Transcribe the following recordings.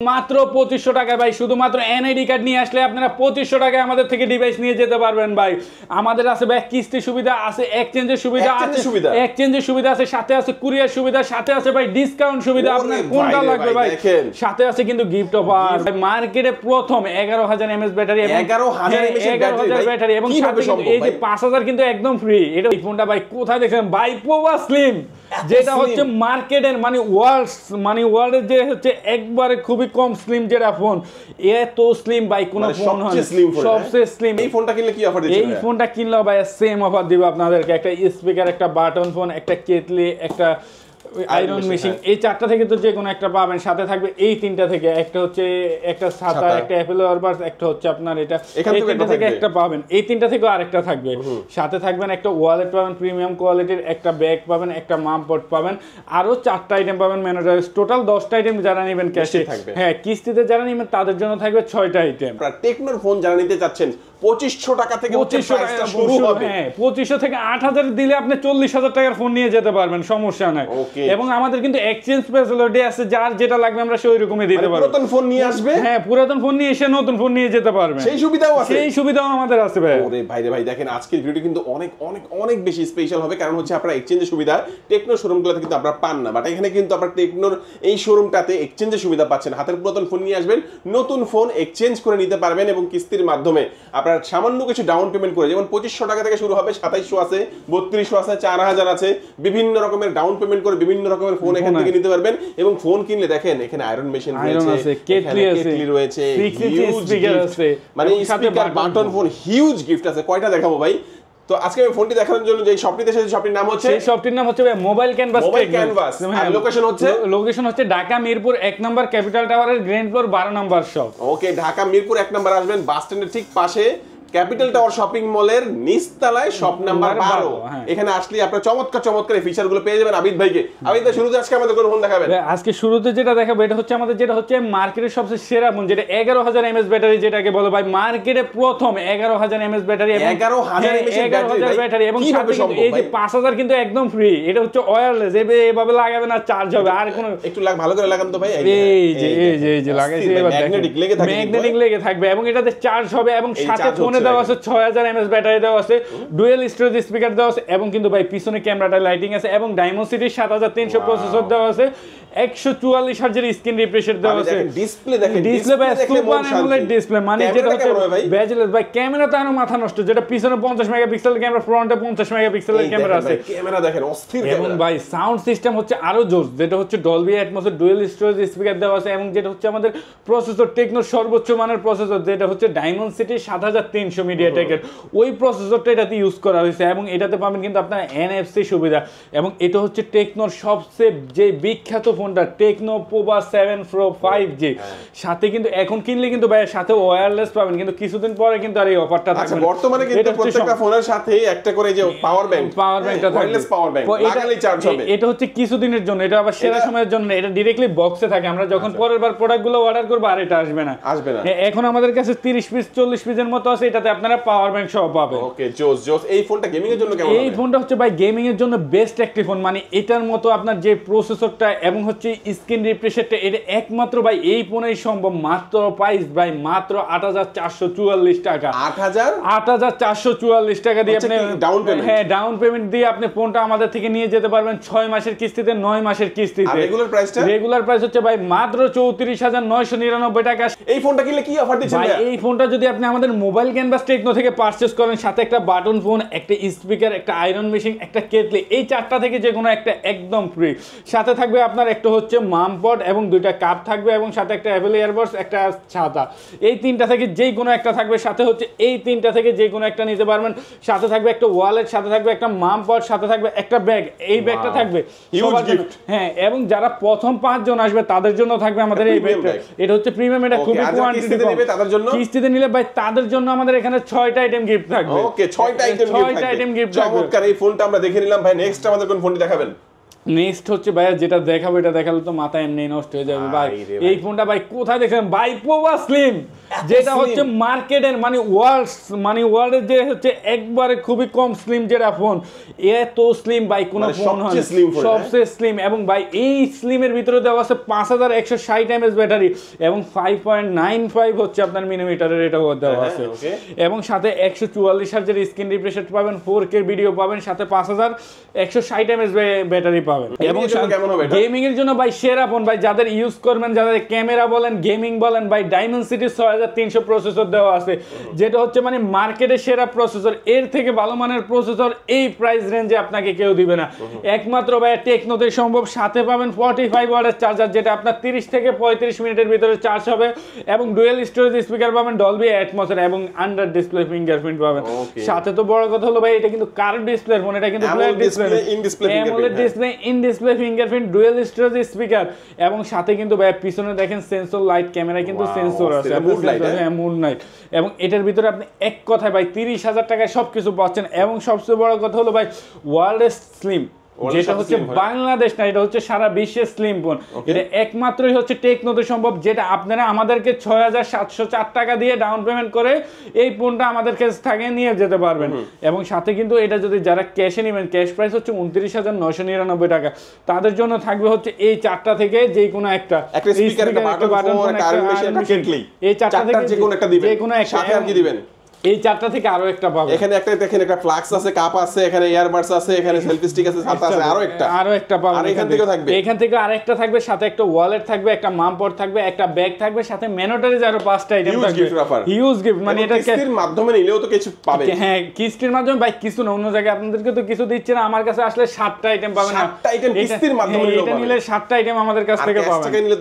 মাত্র 2500 টাকায় ভাই, শুধুমাত্র এনআইডি কার্ড নিয়ে আসলে আপনারা 2500 টাকায় আমাদের থেকে ডিভাইস নিয়ে যেতে পারবেন ভাই। আমাদের আছে ভাই কিস্তি সুবিধা আছে, এক্সচেঞ্জের সুবিধা আছে, এক্সচেঞ্জের সুবিধা আছে, সাথে আছে কুরিয়ার সুবিধা, সাথে আছে ভাই ডিসকাউন্ট সুবিধা। আপনার কোনটা লাগবে ভাই? সাথে আছে কিন্তু গিফট অফার। মার্কেটে প্রথম 11000 এমএএইচ ব্যাটারি, 11000 ব্যাটারি এবং সাথে এই যে 5000 কিন্তু একদম ফ্রি। এটা এই ফোনটা ভাই কোথায় দেখেন ভাই? পোভা স্লিম, যেটা হচ্ছে মার্কেটের ওয়ার্ল্ডের যে হচ্ছে একবারে খুবই কম স্লিম যেটা ফোন, এত স্লিম ভাই কোন ফোন হয় সবচেয়ে স্লিম। এই ফোনটা কিনলে কি অফার দিচ্ছেন? এই ফোনটা কিনলেও ভাই সেম অফার দিব আপনাদেরকে, একটা স্পিকার, একটা বাটন ফোন, একটা কেটলি, একটা আয়রন মেশিন, এই চারটা থেকে তো যে কোনো একটা পাবেন। সাথে থাকবে এই তিনটা থেকে, একটা হচ্ছে একটা ছাতা, একটা অ্যাপেল ইয়ারবাডস, একটা হচ্ছে আপনার এটা, এই তিনটা থেকে একটা পাবেন, এই তিনটা থেকে আরেকটা থাকবে। সাথে থাকবেন একটা ওয়ালেট পাবেন প্রিমিয়াম কোয়ালিটির, একটা ব্যাগ পাবেন, একটা মাম পট পাবেন, আরো 4টা আইটেম পাবেন ম্যানেজার। টোটাল 10টা আইটেম যারা নেবেন ক্যাশে, হ্যাঁ কিস্তিতে যারা নেবেন তাদের জন্য থাকবে 6টা আইটেম। টেকনোর ফোন যারা নিতে চাচ্ছেন 2500 টাকা থেকে 2500 শুরু হবে। হ্যাঁ 2500 থেকে 8000 দিলে আপনি 40000 টাকার ফোন নিয়ে যেতে পারবেন, সমস্যা নাই। এবং আমাদের কিন্তু এক্সচেঞ্জ ফ্যাসিলিটি আছে, যার যেটা লাগবে আমরা সেই রকমই দিতে পারবো। পুরাতন ফোন নিয়ে আসবে, হ্যাঁ পুরাতন ফোন নিয়ে এসে নতুন ফোন নিয়ে যেতে পারবেন, সেই সুবিধাও আছে, সেই সুবিধাও আমাদের আছে ভাই। ওরে ভাই রে ভাই, দেখেন আজকের ভিডিওটি কিন্তু অনেক অনেক অনেক বেশি স্পেশাল হবে, কারণ হচ্ছে আপনারা এক্সচেঞ্জের সুবিধা টেকনো শোরুমগুলোতে কিন্তু আপনারা পান না, বাট এখানে কিন্তু আপনারা টেকনোর এই শোরুমটাতে এক্সচেঞ্জের সুবিধা পাচ্ছেন। হাতের পুরাতন ফোন নিয়ে আসবেন, নতুন ফোন এক্সচেঞ্জ করে নিতে পারবেন এবং কিস্তির মাধ্যমে আপনারা সামান্য কিছু ডাউন পেমেন্ট করে, যেমন 2500 টাকা থেকে শুরু হবে, 2700 আছে, 3200 আছে, 4000 আছে, বিভিন্ন রকমের ডাউন পেমেন্ট করে বিভিন্ন রকমের ফোন এখান থেকে নিতে পারবেন। এবং ফোন কিনলে দেখেন এখানে আয়রন মেশিন রয়েছে, কেটলি রয়েছে, হিউজ স্পিকার আছে, মানে speaker, button phone, huge gift আছে। কয়টা দেখাবো ভাই? তো আজকে আমি ফোনটি দেখানোর জন্য যে শপটিতে এসেছি, শপটির নাম হচ্ছে, সেই শপটির নাম হচ্ছে মোবাইল ক্যানভাস। আর লোকেশন হচ্ছে ঢাকা মিরপুর 1 নম্বর ক্যাপিটাল টাওয়ারের গ্রাউন্ড ফ্লোর 12 নম্বর শপ। ওকে, ঢাকা মিরপুর 1 নম্বর আসবেন, বাস স্ট্যান্ডের ঠিক পাশে ক্যাপিটাল টাওয়ার শপিং মলের নিচতলায় শপ নাম্বার 12। এখানে আসলে আপনারা চমৎকার চমৎকার এই ফিচারগুলো পেয়ে যাবেন আবিদ ভাইকে। আবিদ ভাই, শুরুতে আজকে আমাদের কোন ফোন দেখাবেন? আজকে শুরুতে যেটা দেখাবো এটা হচ্ছে আমাদের যেটা হচ্ছে মার্কেটের সবচেয়ে সেরা ফোন, যেটা 11000 এমএএইচ ব্যাটারি, যেটাকে বলে ভাই মার্কেটে প্রথম 11000 এমএএইচ ব্যাটারি, 11000 ব্যাটারি এবং সাথে এই যে 5000 কিন্তু একদম ফ্রি। এটা হচ্ছে ওয়্যারলেস, এভাবে লাগাবেন আর চার্জ হবে। আর কোনো একটু ভালো করে লাগান তো ভাই, এই যে লাগাইছি, এবার ম্যাগনেটিক লেগে থাকবে এবং এটাতে চার্জ হবে। এবং সাথে ফোনে দেওয়া আছে 6000 এমএএইচ ব্যাটারি দেওয়া আছে, ডুয়াল স্টোরেজ স্পিকার দেওয়া আছে এবং কিন্তু ভাই পিছনে ক্যামেরাটা লাইটিং আছে এবং ডায়মন্ডসিটির 7300 প্রসেসর দেওয়া আছে, 144 হার্জের স্ক্রিন রিফ্রেশ দেওয়া আছে। ডিসপ্লে দেখেন, ডিসপ্লে ভাই সুপার অ্যামোলেড ডিসপ্লে, মানে যেটা হচ্ছে বেজলেস ভাই, ক্যামেরা তো আরো মাথা নষ্ট, যেটা পিছনে 50 মেগাপিক্সেলের ক্যামেরা, ফ্রন্টে 50 মেগাপিক্সেলের ক্যামেরা আছে। ক্যামেরা দেখেন অস্থির ক্যামেরা। এবং ভাই সাউন্ড সিস্টেম হচ্ছে আরো জোস, যেটা হচ্ছে ডলবি অ্যাটমসের ডুয়াল স্টোরেজ স্পিকার দেওয়া আছে এবং যেটা হচ্ছে আমাদের প্রসেসর টেকনোর সর্বোচ্চ মানের প্রসেসর, যেটা হচ্ছে ডায়মন্ডসিটি 7300 মিডিয়াটেকের, ওই প্রসেসরটা এটাতে ইউজ করা হয়েছে। এবং এটাতে পাবেন কিন্তু আপনার এনএফসি সুবিধা। এবং এটা হচ্ছে টেকনোর সবচেয়ে যে বিখ্যাত ফোনটা, টেকনো পোভা 7 প্রো 5G। সাথে কিন্তু এখন কিনলে কিন্তু ভাই সাথে ওয়্যারলেস পাবেন, কিন্তু কিছুদিন পরে কিন্তু আর এই অফারটা থাকবে না। বর্তমানে কিন্তু প্রত্যেকটা ফোনের সাথে একটা করে যে পাওয়ার ব্যাংকটা থাকবে, ওয়্যারলেস পাওয়ার ব্যাংক লাগালেই চার্জ হবে। এটা হচ্ছে কিছুদিনের জন্য, এটা আবার সেরা সময়ের জন্য। এটা ডাইরেক্টলি বক্সে থাকে, আমরা যখন পরের বার প্রোডাক্টগুলো অর্ডার করব আর এটা আসবে না। এখন আমাদের কাছে 30 পিস 40 পিসের মতো আছে, এটাতে আপনারা পাওয়ার ব্যাংক সহ পাবেন। ওকে, জোস জোস। এই ফোনটা গেমিং এর জন্য কেমন হবে? এই ফোনটা হচ্ছে ভাই গেমিং এর জন্য বেস্ট একটি ফোন, মানে এটার মতো আপনার যে প্রসেসরটা এবং হচ্ছে স্ক্রিন রিফ্রেশটা, এটা একমাত্র ভাই এই ফোনেই সম্ভব। মাত্র প্রাইস ভাই মাত্র 8444 টাকা, 8444 টাকা দিয়ে আপনি ডাউন পেমেন্ট, হ্যাঁ ডাউন পেমেন্ট দিয়ে আপনি ফোনটা আমাদের থেকে নিয়ে যেতে পারবেন 6 মাসের কিস্তিতে, 9 মাসের কিস্তিতে। রেগুলার প্রাইস হচ্ছে ভাই মাত্র 34999 টাকা। এই ফোনটা কিনলে কি অফার দিচ্ছেন ভাই? এই ফোনটা যদি আপনি আমাদের মোবাইল ক্যানভাস টেকনো থেকে পারচেজ করেন, সাথে একটা বাটন ফোন, একটা স্পিকার, একটা আয়রন মেশিন, একটা কেটলি, এই 4টা থেকে যে কোনো একটা একদম ফ্রি। সাথে থাকবে আপনার একটা হচ্ছে মাম পট এবং 2টা কাপ থাকবে এবং সাথে একটা অ্যাপেল ইয়ারবাডস, একটা ছাতা। এই 3টা থেকে যেই কোনো একটা থাকবে। সাথে হচ্ছে এই 3টা থেকে যে কোনো একটা নিতে পারবেন। সাথে থাকবে একটা ওয়ালেট, সাথে থাকবে একটা মাম পট, সাথে থাকবে একটা ব্যাগ। এই ব্যাগটা থাকবে সবার জন্য, হ্যাঁ। এবং যারা প্রথম 5 জন আসবে তাদের জন্য থাকবে আমাদের এই ব্যাগটা। এটা হচ্ছে প্রিমিয়াম, এটা খুবই কোয়ান্টিটি কম। কিস্তিতে নিলে ভাই তাদের জন্য আমাদের এখানে 6টা আইটেম গিফট থাকবে। ওকে, 6টা আইটেম গিফট থাকবে। চমৎকার। এই ফোনটা আমরা দেখে নিলাম ভাই। নেক্সট আমাদের কোন ফোনটি দেখাবেন? নেক্সট হচ্ছে ভাই যেটা দেখাবো, এটা দেখালে তো মাথা এমনি নষ্ট হয়ে যাবে ভাই। এই ফোনটা ভাই কোথায় দেখেন ভাই, পোভা স্লিম, যেটা হচ্ছে মার্কেটের ওয়ার্ল্ডের যে হচ্ছে একবারে খুবই কম স্লিম যেটা ফোন, এত স্লিম ভাই কোন ফোন হয় সবচেয়ে স্লিম। এবং ভাই এই স্লিমের ভিতরে দেওয়া আছে 5160 mAh ব্যাটারি এবং 5.95 হচ্ছে আপনার মিলিমিটারের এটা দেওয়া আছে, এবং সাথে 144 হার্জের স্ক্রিন রিফ্রেশ রেট পাবেন, 4K ভিডিও পাবেন, সাথে 5160 mAh ব্যাটারি পাবেন। এবং গেমিং এর জন্য ভাই সেরা ফোন ভাই, যাদের ইউজ করবেন, যাদের ক্যামেরা বলেন গেমিং বলেন ভাই, ডায়মেনসিটি 6300 প্রসেসর দেওয়া আছে, যেটা হচ্ছে মানে মার্কেটের সেরা প্রসেসর। এর থেকে ভালো মানের প্রসেসর এই প্রাইস রেঞ্জে আপনাকে কেউ দিবে না, একমাত্র ভাই টেকনোতে সম্ভব। সাথে পাবেন 45 ওয়াটের চার্জার, যেটা আপনার 30 থেকে 35 মিনিটের ভিতরে চার্জ হবে, এবং ডুয়েল স্টোরেজ স্পিকার পাবেন, ডলবি অ্যাটমসের, এবং আন্ডার ডিসপ্লে ফিঙ্গারপ্রিন্ট পাবেন। সাথে তো বড় কথা হলো ভাই, এটা কিন্তু কার্ভ ডিসপ্লে ফোন, এটা কিন্তু flat display, AMOLED display, in display fingerprint, dual storage speaker, এবং সাথে কিন্তু ভাই পিছনে দেখেন সেন্সর লাইট ক্যামেরা কিন্তু সেন্সর আছে, মুড লাইট। এবং এটার ভিতরে আপনি এক কথায় ভাই 30,000 টাকায় সবকিছু পাচ্ছেন। এবং সবচেয়ে বড় কথা হলো ভাই ওয়ার্ল্ড স্লিম, যেটা হচ্ছে বাংলাদেশ না, এটা হচ্ছে সারা বিশ্বের স্লিম ফোন। এটা একমাত্রই হচ্ছে টেকনোতে সম্ভব, যেটা আপনারা আমাদেরকে 6704 টাকা দিয়ে ডাউন পেমেন্ট করে এই ফোনটা আমাদের কাছে থেকে নিয়ে যেতে পারবেন। এবং সাথে কিন্তু এটা যদি যারা ক্যাশে নেবেন, ক্যাশ প্রাইস হচ্ছে 29,999 টাকা, তাদের জন্য থাকবে হচ্ছে এই চারটা থেকে যে কোনো একটা স্পিকার, একটা বাটন ফোন, একটা আয়রন মেশিন, এই চারটা থেকে যে কোনো একটা দিবেন, সাথে আর কি দিবেন, এই চারটা থেকে আরো একটা পাবেন। এখানে একটা দেখেন, একটা ফ্লাক্স আছে, কাপ আছে, এখানে ইয়ারবাডস আছে, এখানে সেলফি স্টিক আছে, সাথে আছে আরো একটা পাবেন। আর এখান থেকে থাকবে, এখান থেকে আরেকটা থাকবে, সাথে একটা ওয়ালেট থাকবে, একটা মাম পড থাকবে, একটা ব্যাগ থাকবে, সাথে ম্যানোটারিজ আরো 5টা আইটেম থাকবে, হিউজ গিফট। মানে এটা কিস্তির মাধ্যমে নিলেও তো কিছু পাবেন। হ্যাঁ, কিস্তির মাধ্যমে ভাই, কিছু না, অন্য জায়গায় আপনাদেরকে তো কিছু দিচ্ছে না, আমার কাছে আসলে 7টা আইটেম পাবেন। 7টা আইটেম কিস্তির মাধ্যমে নিলে 7টা আইটেম আমাদের কাছ থেকে পাবেন। ক্যাশ টাকা নিলে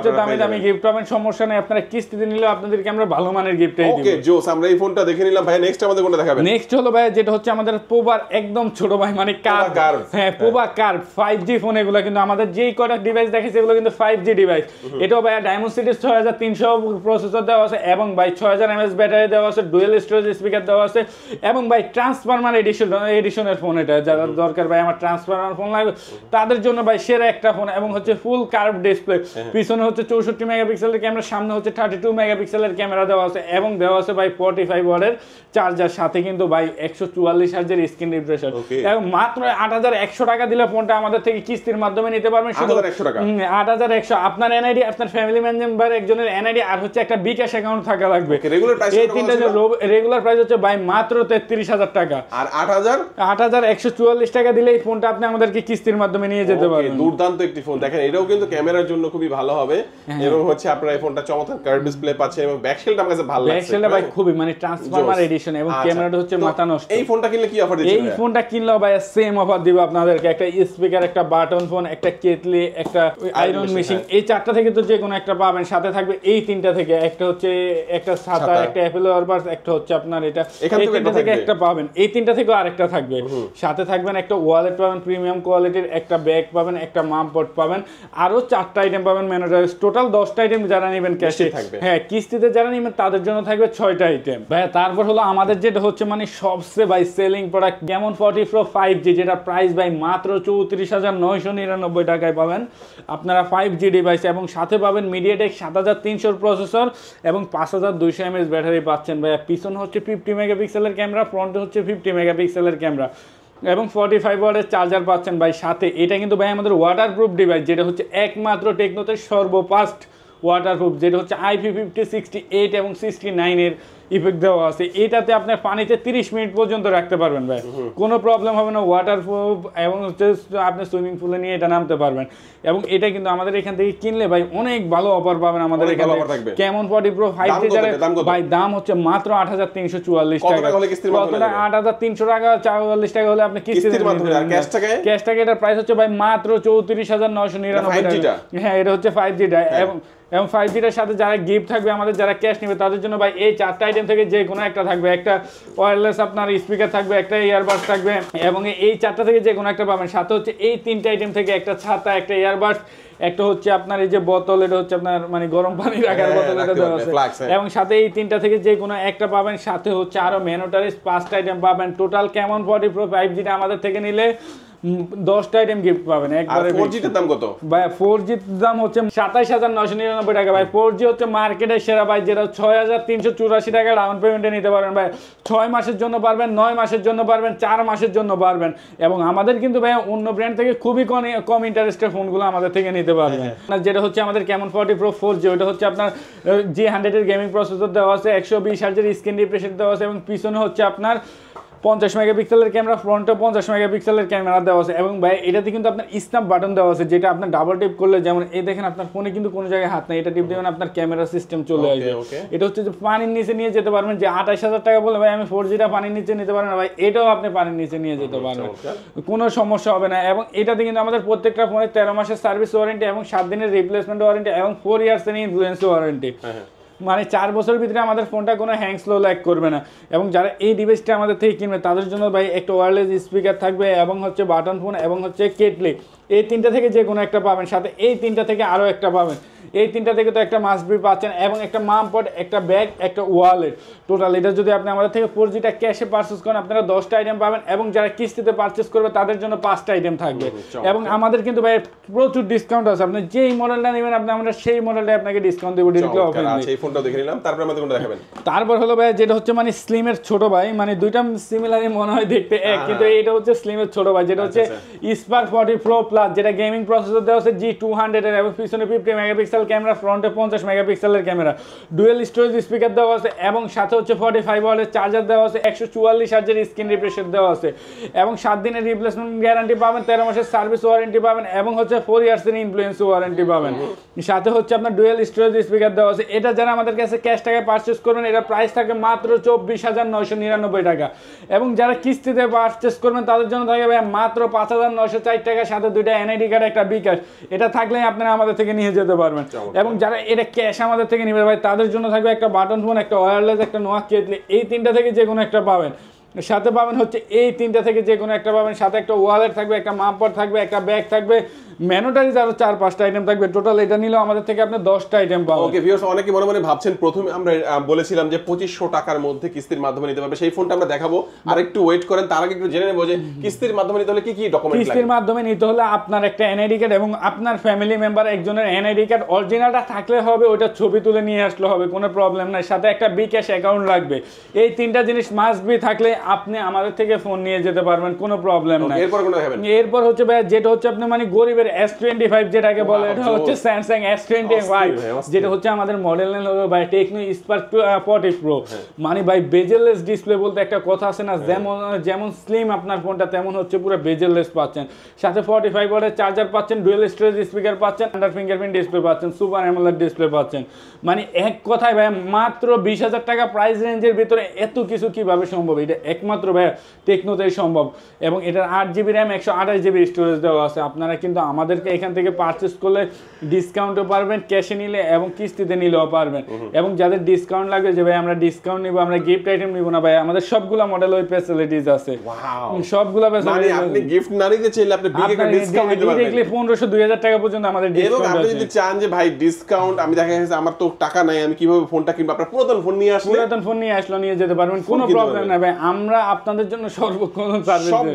তো দামি দামি গিফট পাবেন, সমস্যা নেই। আপনারা কিস্তিতে নিলে আপনাদেরকে আমরা ভালো মানের গিফটই দিব। ওকে জোস, আমরা এই ফোনটা দেখে নিলাম ভাই। নেক্সট আমাদের কোনটা দেখাবেন? নেক্সট হলো ভাই যেটা হচ্ছে আমাদের পোভার একদম ছোট ভাই, মানে কার্ভ। হ্যাঁ, পোভা কার্ভ 5G ফোন। এগুলো কিন্তু আমাদের যেই কয়টা ডিভাইস দেখাইছে এগুলো কিন্তু 5G ডিভাইস। এটাও ভাই ডায়মেনসিটি 6300 প্রসেসর দেওয়া আছে, এবং ভাই 6000 mAh ব্যাটারি দেওয়া আছে, ডুয়েল স্টোরেজ স্পিকার দেওয়া আছে, এবং ভাই ট্রান্সফরমার এডিশনের ফোন। এটা যাদের দরকার ভাই আমার ট্রান্সফরমার ফোন লাগবে, তাদের জন্য ভাই সেরা একটা ফোন। এবং হচ্ছে ফুল কার্ভ ডিসপ্লে, পিছনে হচ্ছে 64 মেগাপিক্সেলের ক্যামেরা, সামনে হচ্ছে 32 মেগাপিক্সেলের ক্যামেরা দেওয়া আছে, এবং দেওয়া আছে ভাই 45 ওয়াটের চার্জার, সাথে কিন্তু ভাই 144 হার্জের স্ক্রিন রিফ্রেশ। এবং মাত্র 8100 টাকা দিলে ফোনটা আমাদের থেকে কিস্তির মাধ্যমে নিতে পারবেন। 8100 আপনার এনআইডি, আপনার ফ্যামিলি মেম্বার একজনের এনআইডি, আর হচ্ছে একটা বিকাশ অ্যাকাউন্ট থাকা লাগবে। এই তিনটা রেগুলার প্রাইস হচ্ছে ভাই মাত্র 33,000 টাকা, আর 8144 টাকা দিলে এই ফোনটা আপনি আমাদেরকে কিস্তির মাধ্যমে নিয়ে যেতে পারবেন। দুর্দান্ত একটি ফোন। দেখেন, এটাও কিন্তু ক্যামেরার জন্য খুবই ভালো হবে, এবং হচ্ছে আপনারা এই ফোনটা চমৎকার কার্ভ ডিসপ্লে পাচ্ছেন, এবং ব্যাকশেলটা আমার কাছে ভালো লাগছে। ব্যাকশেলটা ভাই খুবই মানে ট্রান্সফরমার এডিশন, এবং ক্যামেরাটা হচ্ছে মাথা নষ্ট। এই ফোনটা কিনলে কি অফার দিচ্ছেন? এই ফোনটা কিনলেও ভাই সেম অফার দিব আপনাদেরকে, একটা স্পিকার, একটা বাটন ফোন, একটা কেটলি, একটা আয়রন মেশিন, এই চারটা থেকে তো যে কোনো একটা পাবেন। সাথে থাকবে এই তিনটা থেকে একটা হচ্ছে একটা ছাতা, একটা অ্যাপেল ইয়ারবাডস, একটা হচ্ছে আপনার এটা, এই তিনটা থেকে একটা পাবেন। এই তিনটা থেকে আরেকটা থাকবে। সাথে থাকবেন একটা ওয়ালেট পাবেন প্রিমিয়াম কোয়ালিটির, একটা ব্যাগ পাবেন, একটা মাম পড পাবেন, আরো 4টা আইটেম পাবেন ম্যানোটাইজ। টোটাল 10টা আইটেম যারা নেবেন ক্যাশে, হ্যাঁ কিস্তিতে যারা নেবেন তাদের জন্য থাকবে 6টা আইটেম। ভাই তারপর হলো আমাদের যেটা হচ্ছে মানে সবচেয়ে ভাই selling product Camon 40 Pro 5G, যেটা প্রাইস ভাই মাত্র 34,999 টাকায় পাবেন আপনারা 5G ডিভাইস, এবং সাথে পাবেন মিডিয়াটেক 7300 প্রসেসর, এবং 5200 mAh ব্যাটারি পাচ্ছেন ভাই। পিছনে হচ্ছে 50 মেগাপিক্সেলের ক্যামেরা, ফ্রন্টে হচ্ছে 50 মেগাপিক্সেলের ক্যামেরা, এবং 45 ওয়াটের চার্জার পাচ্ছেন ভাই। সাথে এটা কিন্তু ভাই আমাদের ওয়াটারপ্রুফ ডিভাইস, যেটা হচ্ছে একমাত্র টেকনোতে সর্বফাস্ট ওয়াটারপ্রুফ, যেটা হচ্ছে IP50 68 এবং 69 এর ইফেক্ট দেওয়া আছে। এটাতে আপনার পানিতে 30 মিনিট পর্যন্ত রাখতে পারবেন ভাই, কোনো প্রবলেম হবে না, ওয়াটারপ্রুফ, এবং হচ্ছে আপনি সুইমিং পুলে নিয়ে এটা নামতে পারবেন। এবং এটা কিন্তু আমাদের এখান থেকে কিনলে ভাই অনেক ভালো অফার পাবেন আমাদের এখানে। Camon 40 Pro 5G ভাই দাম হচ্ছে মাত্র 8,344 টাকা। কতটা? 8,300 টাকা, 44 টাকা হলে আপনি কিস্তির মাধ্যমে। ক্যাশ টাকা এটার প্রাইস হচ্ছে ভাই মাত্র 34,999 টাকা। হ্যাঁ, এটা হচ্ছে 5G টা, এবং 5Gটার সাথে যারা গিফট থাকবে আমাদের, যারা ক্যাশ নেবে তাদের জন্য ভাই এই 4টা আইটেম থেকে যে কোনো একটা থাকবে। একটা ওয়্যারলেস আপনার স্পিকার থাকবে, একটা ইয়ারবাডস থাকবে, এবং এই 4টা থেকে যে কোনো একটা পাবেন। সাথে হচ্ছে এই 3টা আইটেম থেকে একটা ছাতা, একটা ইয়ারবাডস, একটা হচ্ছে আপনার এই যে বোতল, এটা হচ্ছে আপনার মানে গরম পানি রাখার বোতল, এটা দেওয়া আছে, এবং সাথে এই 3টা থেকে যে কোনো একটা পাবেন। সাথে হচ্ছে আরো ম্যানোটারিজ 5টা আইটেম পাবেন। টোটাল Camon 40 Pro 5Gটা আমাদের থেকে নিলে 10টা আইটেম গিফট পাবেন একবারে। 4G এর দাম কত ভাই? 4G এর দাম হচ্ছে 27,999 টাকা ভাই। 4G হচ্ছে মার্কেটের সেরা ভাই, যেটা 6,384 টাকা ডাউন পেমেন্টে নিতে পারবেন ভাই। 6 মাসের জন্য পারবেন, 9 মাসের জন্য পারবেন, 4 মাসের জন্য পারবেন। এবং আমাদের কিন্তু ভাই অন্য ব্র্যান্ড থেকে খুবই কম ইন্টারেস্টের ফোনগুলো আমাদের থেকে নিতে পারবেন। যেটা হচ্ছে আমাদের Camon 40 Pro 4G, ওটা হচ্ছে আপনার G100 এর গেমিং প্রসেসর দেওয়া আছে, 120 হার্জের স্ক্রিন রিফ্রেশ দেওয়া আছে, এবং পিছনে হচ্ছে আপনার 50 মেগাপিক্সেলের ক্যামেরা, ফ্রন্টে 50 মেগাপিক্সেলের ক্যামেরা দেওয়া আছে। এবং ভাই এটাতে কিন্তু আপনার স্ন্যাপ বাটন দেওয়া আছে, যেটা আপনার ডাবল টিপ করলে, যেমন এই দেখেন আপনার ফোনে কিন্তু কোনো জায়গায় হাত নেই, এটা টিপ দেবেন আপনার ক্যামেরা সিস্টেম চলে আসবে। এটা হচ্ছে যে পানির নিচে নিয়ে যেতে পারবেন, যে 28,000 টাকা বলে ভাই আমি 4Gটা পানির নিচে নিতে পারেন না ভাই, এটাও আপনি পানির নিচে নিয়ে যেতে পারবেন, কোনো সমস্যা হবে না। এবং এটাতে কিন্তু আমাদের প্রত্যেকটা ফোনে 13 মাসের সার্ভিস ওয়ারেন্টি এবং 7 দিনের রিপ্লেসমেন্ট ওয়ারেন্টি এবং 4 ইয়ার্সের ইনফ্লুয়েন্স ওয়ারেন্টি। মানে 4 বছরের ভিতরে আমাদের ফোনটা কোনো হ্যাং স্লো ল্যাগ করবে না। এবং যারা এই ডিভাইসটা আমাদের থেকে কিনবে তাদের জন্য ভাই একটা ওয়্যারলেস স্পিকার থাকবে, এবং হচ্ছে বাটন ফোন, এবং হচ্ছে কেটলি, এই 3টা থেকে যে কোনো একটা পাবেন, সাথে এই 3টা থেকে আরও একটা পাবেন। এই 3টা থেকে তো একটা মাস্ট বি পাচ্ছেন, এবং একটা মাম পড, একটা ব্যাগ, একটা ওয়ালেট। টোটাল এটা যদি আপনি আমাদের থেকে 4Gটা ক্যাশে পারচেস করেন আপনারা 10টা আইটেম পাবেন, এবং যারা কিস্তিতে পারচেস করবে তাদের জন্য 5টা আইটেম থাকবে। এবং আমাদের কিন্তু ভাই প্রচুর ডিসকাউন্ট আছে, আপনি যেই মডেলটা নেবেন আমরা সেই মডেলটাই আপনাকে ডিসকাউন্ট দেবো ডিরেক্টলি অফার। আচ্ছা, এই ফোনটা দেখে নিলাম, তারপর আমাদের কোনটা দেখাবেন? তারপর হলো ভাই যেটা হচ্ছে মানে স্লিমের ছোট ভাই, মানে দুইটা সিমিলারই মনে হয় দেখতে এক, কিন্তু এটা হচ্ছে স্লিমের ছোট ভাই, যেটা হচ্ছে Spark 40 Pro Plus, যেটা গেমিং প্রসেসর দেওয়া আছে G200 এর, এবং পিছনে 50 মেগাপিক্সেল ক্যামেরা, ফ্রন্টে 50 মেগাপিক্সেলের ক্যামেরা, ডুয়েল স্টোরেজ স্পিকার দেওয়া আছে, এবং সাথে হচ্ছে 45 ওয়াটের চার্জার দেওয়া আছে, 144 হার্জের স্ক্রিন রিফ্রেশ দেওয়া আছে, এবং 7 দিনের রিপ্লেসমেন্ট গ্যারান্টি পাবেন, 13 মাসের সার্ভিস ওয়ারেন্টি পাবেন, এবং হচ্ছে 4 ইয়ার্সের ইনফ্লুয়েন্স ওয়ারেন্টি পাবেন। সাথে হচ্ছে আপনার ডুয়েল স্টোরেজ স্পিকার দেওয়া আছে। এটা যারা আমাদের কাছে ক্যাশ টাকায় পারচেস করবেন, এটা প্রাইস থাকে মাত্র 24,999 টাকা, এবং যারা কিস্তিতে পারচেস করবেন তাদের জন্য থাকে ভাই মাত্র 5,904 টাকা, সাথে 2টা এনআইডি কার্ড, একটা বিকাশ। এটা থাকলেই আপনারা আমাদের থেকে নিয়ে যেতে পারবেন। এবং যারা এটা ক্যাশ আমাদের থেকে নেবে ভাই তাদের জন্য থাকবে একটা বাটন ফোন, একটা ওয়্যারলেস, একটা নোয়া কেটলি, এই 3টা থেকে যে কোনো একটা পাবেন। সাথে পাবেন হচ্ছে এই 3টা থেকে যে কোনো একটা পাবেন, সাথে একটা ওয়ালেট থাকবে, একটা মাপপট থাকবে, একটা ব্যাগ থাকবে, ম্যানোটারিজ আরো 4-5টা আইটেম থাকবে। টোটাল এটা নিলেও আমাদের থেকে আপনি 10টা আইটেম পাবেন। ওকে ভিউয়ার্স, অনেকে মনে মনে ভাবছেন, প্রথমে আমরা বলেছিলাম যে 2500 টাকার মধ্যে কিস্তির মাধ্যমে নিতে পারবে, সেই ফোনটা আমরা দেখাবো। আর একটু ওয়েট করেন, তার আগে একটু জেনে নেব যে কিস্তির মাধ্যমে নিতে হলে কি কি ডকুমেন্ট লাগবে। কিস্তির মাধ্যমে নিতে হলে আপনার একটা এনআইডি কার্ড, এবং আপনার ফ্যামিলি মেম্বার একজনের এনআইডি কার্ড অরিজিনালটা থাকলে হবে, ওটা ছবি তুলে নিয়ে আসলে হবে, কোনো প্রবলেম নাই। সাথে একটা বিকাশ অ্যাকাউন্ট লাগবে। এই 3টা জিনিস মাস্ট বি থাকলে আপনি আমাদের থেকে ফোন নিয়ে যেতে পারবেন, কোনো প্রবলেম নাই। এরপর কোনটা দেখাবেন? এরপর হচ্ছে ভাই যেটা হচ্ছে আপনি মানে গরিবের S25 যেটাকে বলে, এটা হচ্ছে Samsung S25, যেটা হচ্ছে আমাদের মডেল নেম হলো ভাই Tecno Spark 40 Pro। মানে ভাই বেজেললেস ডিসপ্লে বলতে একটা কথা আছে না, যেমন স্লিম আপনার ফোনটা তেমন হচ্ছে পুরো বেজেললেস পাচ্ছেন। সাথে 45 ওয়াটের চার্জার পাচ্ছেন, ডুয়েল স্টোরেজ স্পিকার পাচ্ছেন, আন্ডার ফিঙ্গারপ্রিন্ট ডিসপ্লে পাচ্ছেন, সুপার অ্যামোলেড ডিসপ্লে পাচ্ছেন। মানে এক কথায় ভাই মাত্র 20,000 টাকা প্রাইস রেঞ্জের ভিতরে এত কিছু কিভাবে সম্ভব? এটা একমাত্র ভাই টেকনোতেই সম্ভব। এবং এটার 8GB র্যাম, 128GB স্টোরেজ দেওয়া আছে। আপনারা কিন্তু আমাদেরকে এখান থেকে পারচেস করলে ডিসকাউন্টও পারবেন, ক্যাশে নিলে এবং কিস্তিতে নিলেও পারবেন। এবং যাদের ডিসকাউন্ট লাগবে যে ভাই আমরা ডিসকাউন্ট নিব, আমরা গিফট আইটেম নিব না, ভাই আমাদের সবগুলা মডেল ওই ফ্যাসিলিটিস আছে। সবগুলা ফ্যাসিলিটিস, আপনি গিফট না নিতে চাইলে আপনি বিগ একটা ডিসকাউন্ট নিতে পারবেন। ডিরেক্টলি 1500-2000 টাকা পর্যন্ত আমাদের ডিসকাউন্ট আছে। এবং আপনি যদি চান যে ভাই ডিসকাউন্ট, আমি দেখা গেছে আমার তো টাকা নাই, আমি কিভাবে ফোনটা কিনবো, আপনার পুরাতন ফোন নিয়ে আসলে নিয়ে যেতে পারবেন, কোনো প্রবলেম নাই ভাই। আমরা আপনাদের জন্য সর্বক্ষণ সার্ভিস, সব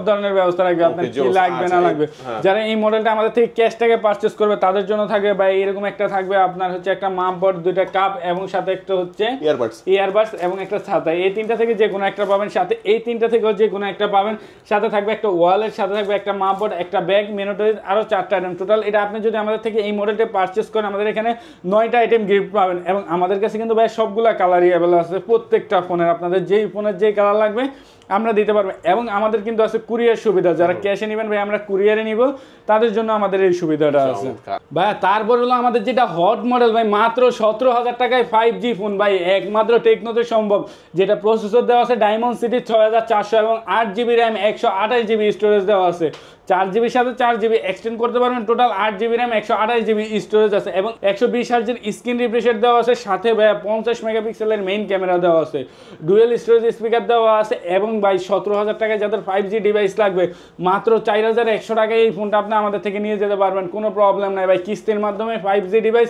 ধরনের ব্যবস্থা রাখবে, আপনার কি লাগবে না লাগবে। যারা এই মডেলটা আমাদের থেকে ক্যাশ টাকায় পারচেস করবে তাদের জন্য থাকবে ভাই এরকম একটা থাকবে আপনার হচ্ছে একটা মাপবট, 2টা কাপ, এবং সাথে একটা হচ্ছে ইয়ারবাডস এবং একটা ছাতা। এই 3টা থেকে যে কোনো একটা পাবেন, সাথে এই 3টা থেকেও যে কোনো একটা পাবেন। সাথে থাকবে একটা ওয়ালেট, সাথে থাকবে একটা মাপবট, একটা ব্যাগ, মেনোটারিজ, আরো 4টা আইটেম। টোটাল এটা আপনি যদি আমাদের থেকে এই মডেলটা পারচেস করেন আমাদের এখানে 9টা আইটেম গিফট পাবেন। এবং আমাদের কাছে কিন্তু ভাই সবগুলা কালারই অ্যাভেলেবল আছে, প্রত্যেকটা ফোনের আপনাদের যেই ফোনের যেই কালার লাগবে আমরা দিতে পারবো। এবং আমাদের কিন্তু আছে কুরিয়ার সুবিধা, যারা ক্যাশে নেবেন ভাই আমরা কুরিয়ারে নিব, তাদের জন্য আমাদের এই সুবিধাটা আছে ভাই। তারপর হলো আমাদের যেটা হট মডেল ভাই, মাত্র 17,000 টাকায় 5G ফোন ভাই, একমাত্র টেকনোতে সম্ভব। যেটা প্রসেসর দেওয়া আছে ডায়মন্ড সিটি 6400 এবং 8GB র্যাম, 128GB স্টোরেজ দেওয়া আছে। 4GB সাথে 4GB এক্সটেন্ড করতে পারবেন। Total 8GB RAM, 128GB storage আছে, এবং 120 হার্জের স্ক্রিন রিফ্রেশ দেওয়া আছে। সাথে ভাই 50 মেগাপিক্সেলের মেইন ক্যামেরা দেওয়া আছে, ডুয়েল স্টোরেজ স্পিকার দেওয়া আছে। এবং ভাই 17,000 টাকায় যাদের 5G ডিভাইস লাগবে, মাত্র 4,100 টাকায় এই ফোনটা আপনি আমাদের থেকে নিয়ে যেতে পারবেন, কোনো প্রবলেম নাই ভাই। কিস্তির মাধ্যমে 5G ডিভাইস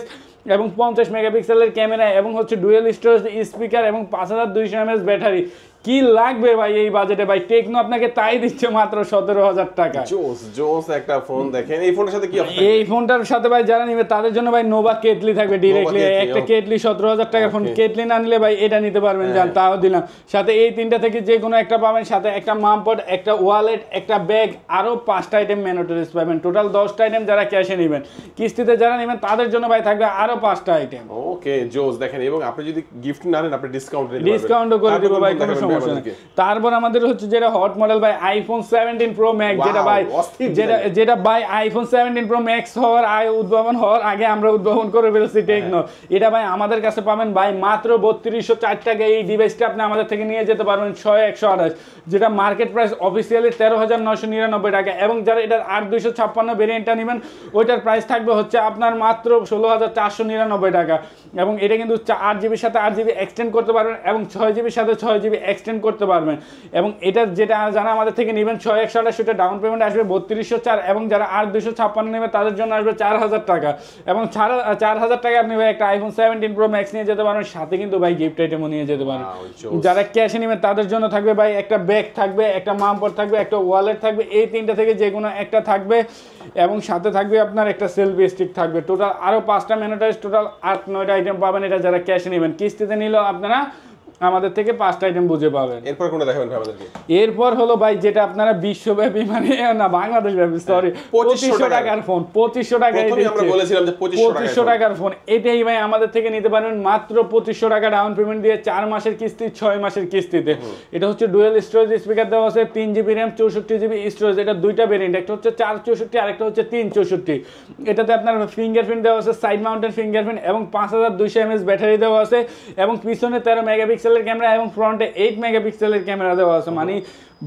এবং 50 মেগাপিক্সেলের ক্যামেরা, এবং হচ্ছে ডুয়েল স্টোরেজ স্পিকার, এবং 5200 mAh ব্যাটারি, কি লাগবে ভাই এই বাজেটে ভাই? টেকনো আপনাকে তাই দিচ্ছে মাত্র 17,000 টাকা। জোস জোস একটা ফোন দেখেন। এই ফোনের সাথে কি অফার? এই ফোনটার সাথে ভাই যারা নিবে তাদের জন্য ভাই নোভা কেটলি থাকবে ডাইরেক্টলি। একটা কেটলি 17,000 টাকার ফোন, কেটলি না নিলে ভাই এটা নিতে পারবেন, জান তাও দিলাম। সাথে এই তিনটা থেকে যে কোনো একটা পাবেন, সাথে একটা মামপড, একটা ওয়ালেট, একটা ব্যাগ, আরো 5টা আইটেম ম্যান্ডেটরিজ পাবেন। টোটাল 10টা আইটেম যারা ক্যাশে নেবেন। কিস্তিতে যারা নেবেন তাদের জন্য ভাই থাকবে আরো 5টা আইটেম। ওকে জোস দেখেন। এবং আপনি যদি গিফট না নেন আপনি ডিসকাউন্টও করে দিব ভাই, কোনো সমস্যা নেই। তারপর আমাদের হচ্ছে যেটা হট মডেল ভাই আইফোন 17 প্রো ম্যাক্স, যেটা ভাই যেটা ভাই আইফোন 17 প্রো ম্যাক্স হওয়ার উদ্ভাবন হওয়ার আগে আমরা উদ্ভাবন করে ফেলেছি টেকনো। এটা ভাই আমাদের কাছে পাবেন ভাই মাত্র 3204 টাকা। এই ডিভাইসটা আপনি আমাদের থেকে নিয়ে যেতে পারবেন 128, যেটা মার্কেট প্রাইস অফিসিয়ালি 13,999 টাকা। এবং যারা এটার 8256 ভেরিয়েন্টটা নেবেন ওইটার প্রাইস থাকবে হচ্ছে আপনার মাত্র 16,499 টাকা। এবং এটা কিন্তু 8GB সাথে 8GB এক্সটেন্ড করতে পারবেন এবং 6GB সাথে 6GB এক্সটেন্ড করতে পারবেন। এবং এটার যেটা যারা আমাদের থেকে নেবেন 128 সেটা ডাউন পেমেন্ট আসবে 3204, এবং যারা 8256 নেবে তাদের জন্য আসবে 4,000 টাকা। এবং 4,000 টাকা আপনি ভাই একটা আইফোন 17 প্রো ম্যাক্স নিয়ে যেতে পারবেন, সাথে কিন্তু ভাই গিফট আইটেমও নিয়ে যেতে পারেন। যারা ক্যাশে নেবেন তাদের জন্য থাকবে ভাই একটা ব্যাগ থাকবে, একটা মামপড থাকবে, একটা ওয়ালেট থাকবে, এই তিনটা থেকে যে কোনো একটা থাকবে। এবং সাথে থাকবে আপনার একটা সেলফি স্টিক থাকবে। টোটাল আরো 5টা ম্যান্ডেটরিজ, টোটাল 8-9টা আইটেম পাবেন। এটা যারা ক্যাশে নেবেন, কিস্তিতে নিলেও আপনারা আমাদের থেকে 5টা আইটেম বুঝে পাবেন। এরপর কোনটা দেখাবেন ভাই আমাদেরকে? এরপর হলো ভাই যেটা আপনারা বিশ্বব্যাপী মানে না বাংলাদেশ ব্যাপী, সরি, 2500 টাকার ফোন। 2500 টাকায় আমরা বলেছিলাম যে 2500 টাকার ফোন। এটাই ভাই আমাদের থেকে নিতে পারবেন মাত্র 2500 টাকা ডাউন পেমেন্ট দিয়ে 4 মাসের কিস্তি, 6 মাসের কিস্তিতে। এটা হচ্ছে ডুয়াল স্টোরেজ স্পিকার দেওয়া আছে, 3GB র্যাম, 64GB স্টোরেজ। এটা দুইটা ভেরিয়েন্ট, একটা হচ্ছে 464 আরেকটা হচ্ছে 364। এটাতে আপনার ফিঙ্গারপ্রিন্ট দেওয়া আছে, সাইড মাউন্টেন ফিঙ্গারপ্রিন্ট, এবং 5200 mAh ব্যাটারি দেওয়া আছে, এবং পিছনে 13 মেগাপিক্সেলের ক্যামেরা, এবং ফ্রন্টে 8 মেগাপিক্সেলের ক্যামেরা দেওয়া আছে। মানে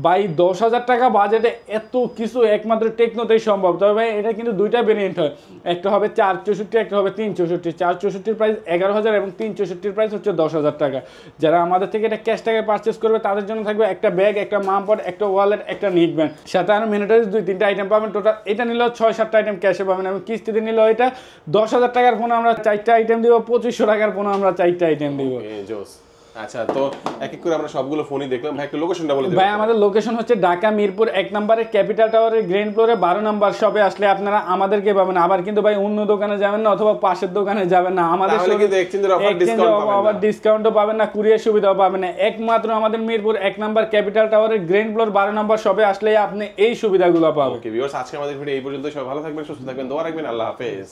ভাই 10,000 টাকা বাজেটে এত কিছু একমাত্র টেকনোতেই সম্ভব। তবে ভাই এটা কিন্তু দুইটা ভেরিয়েন্ট হয়, একটা হবে 464, একটা হবে 364। 464 প্রাইস 11,000 এবং 364 প্রাইস হচ্ছে 10,000 টাকা। যারা আমাদের থেকে এটা ক্যাশ টাকায় পারচেস করবে তাদের জন্য থাকবে একটা ব্যাগ, একটা মামপড, একটা ওয়ালেট, একটা নিক ব্যান্ড, সাথে আরো ম্যান্ডেটরিজ 2-3টা আইটেম পাবেন। টোটাল এটা নিলেও 6-7টা আইটেম ক্যাশে পাবেন, এবং কিস্তিতে নিলেও এটা 10,000 টাকার ফোন আমরা 4টা আইটেম দিব, 2500 টাকার ফোন আমরা 4টা আইটেম দিব। আচ্ছা, তো এক এক করে আমরা সবগুলো ফোনই দেখলাম। ভাই একটু লোকেশনটা বলে দিন। ভাই আমাদের লোকেশন হচ্ছে ঢাকা মিরপুর 1 নম্বরে ক্যাপিটাল টাওয়ারের গ্রাউন্ড ফ্লোরে 12 নম্বর শপে আসলে আপনারা আমাদেরকে পাবেন। আবার কিন্তু ভাই অন্য দোকানে যাবেন না অথবা পাশের দোকানে যাবেন না, আমাদের তাহলে কিন্তু এক্সচেঞ্জের অফার ডিসকাউন্ট পাবেন না, আবার ডিসকাউন্টও পাবেন না, কুরিয়ার সুবিধাও পাবেন না। একমাত্র আমাদের মিরপুর 1 নম্বর ক্যাপিটাল টাওয়ারের গ্রাউন্ড ফ্লোর 12 নম্বর শপে আসলেই আপনি এই সুবিধাগুলো পাবেন। ওকে ভিউয়ার্স, আজকে আমাদের ভিডিও এই পর্যন্ত। সবাই ভালো থাকবেন, সুস্থ থাকবেন, দোয়া রাখবেন। আল্লাহ হাফেজ।